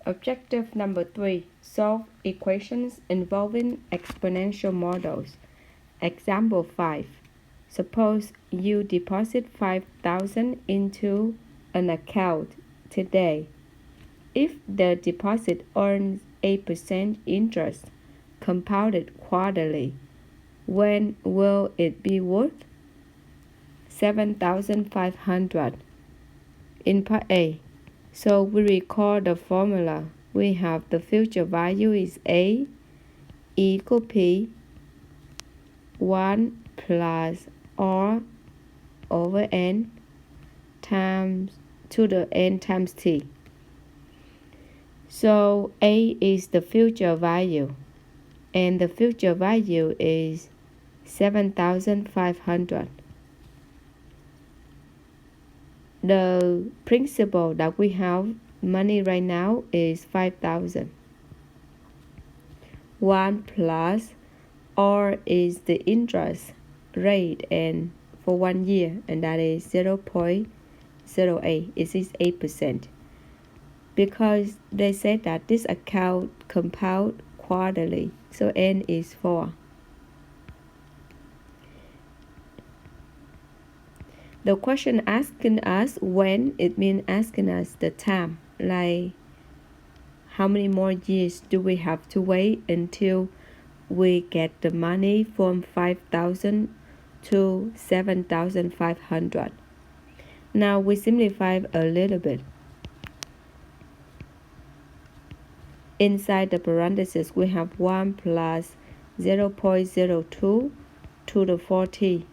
Objective number 3. Solve equations involving exponential models. Example 5. Suppose you deposit 5,000 into an account today. If the deposit earns 8% interest, compounded quarterly, when will it be worth? 7,500. In part A, so we recall the formula. We have the future value is A equal P 1 plus R over N times to the N times T. So A is the future value, and the future value is 7,500. The principal that we have money right now is 5,000. 1 plus R is the interest rate and for 1 year, and that is 0.08. It is 8%. Because they said that this account compound quarterly, so N is 4. The question asking us when, it means asking us the time, like how many more years do we have to wait until we get the money from 5,000 to 7,500. Now we simplify a little bit. Inside the parentheses, we have 1 plus 0.02 to the 40.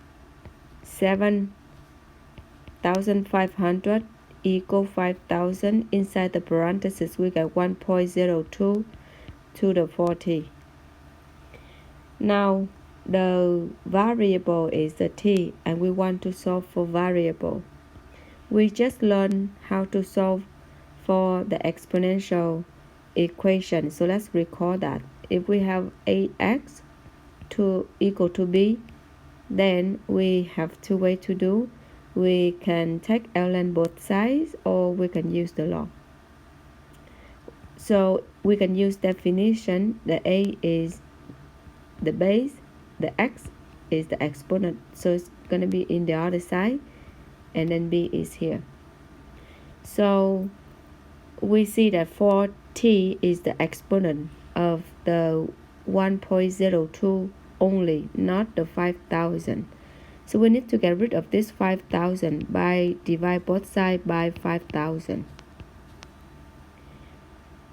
7,500 equal 5,000. Inside the parentheses, we get 1.02 to the 40. Now the variable is the t, and we want to solve for variable. We just learned how to solve for the exponential equation, so let's recall that. If we have ax equal to b, then we have two ways to do. We can take ln both sides, or we can use the log. So we can use definition. The a is the base, the x is the exponent, so it's going to be in the other side, and then b is here. So we see that 4t is the exponent of the 1.02 only, not the 5,000. So we need to get rid of this 5,000 by divide both sides by 5,000.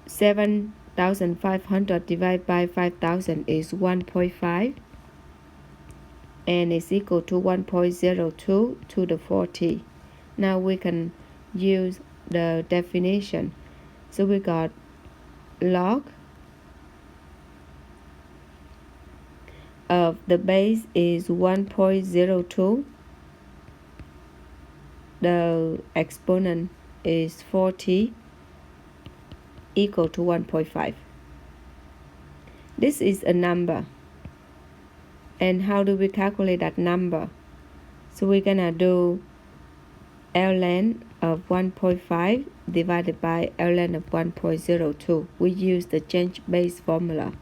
7,500 divided by 5,000 is 1.5, and is equal to 1.02 to the 40. Now we can use the definition. So we got log of the base is 1.02, the exponent is 40, equal to 1.5. This is a number. And how do we calculate that number? So we're gonna do ln of 1.5 divided by ln of 1.02. We use the change base formula.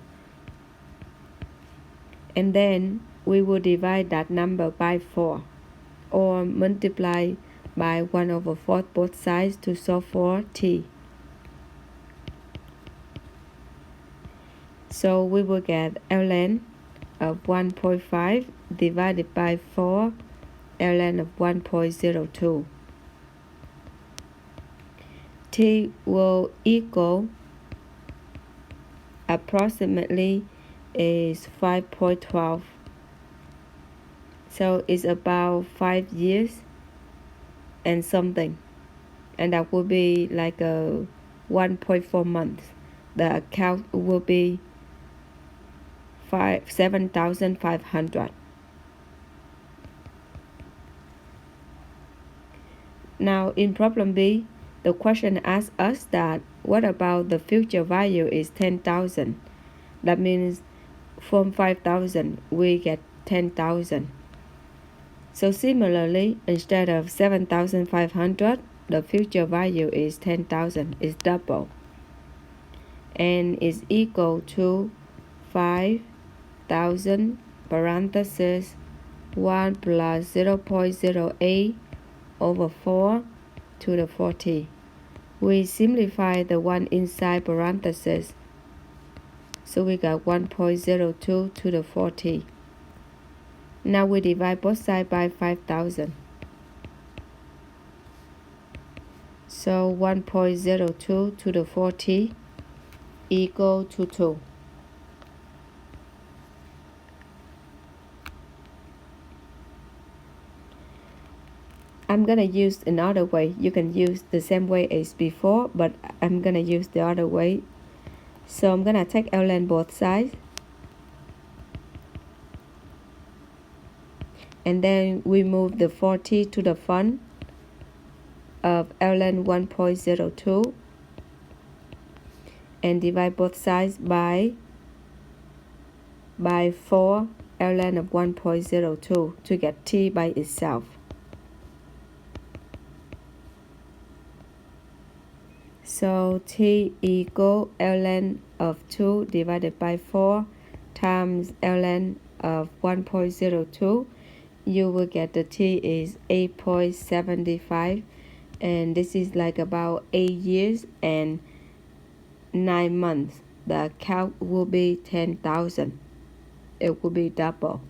And then we will divide that number by 4, or multiply by 1/4 both sides to solve for t. So we will get ln of 1.5 divided by 4 ln of 1.02. T will equal approximately is 5.12. So it's about 5 years and something, and that will be like a 1.4 months. The account will be 7,500. Now in problem B, the question asks us that what about the future value is 10,000. That means from 5,000 we get 10,000. So similarly, instead of 7,500, the future value is 10,000, is double. and is equal to 5,000 parentheses 1 plus 0.08 over 4 to the 40. We simplify the one inside parentheses, so we got 1.02 to the 40. Now we divide both sides by 5,000. So 1.02 to the 40 equal to 2. I'm going to use another way. You can use the same way as before, but I'm going to use the other way. So I'm going to take ln both sides. And then we move the 40 to the front of ln 1.02 and divide both sides by 4 ln of 1.02 to get t by itself. So t equal ln of 2 divided by 4 times ln of 1.02. You will get the t is 8.75, and this is like about 8 years and 9 months. The count will be 10,000. It will be double.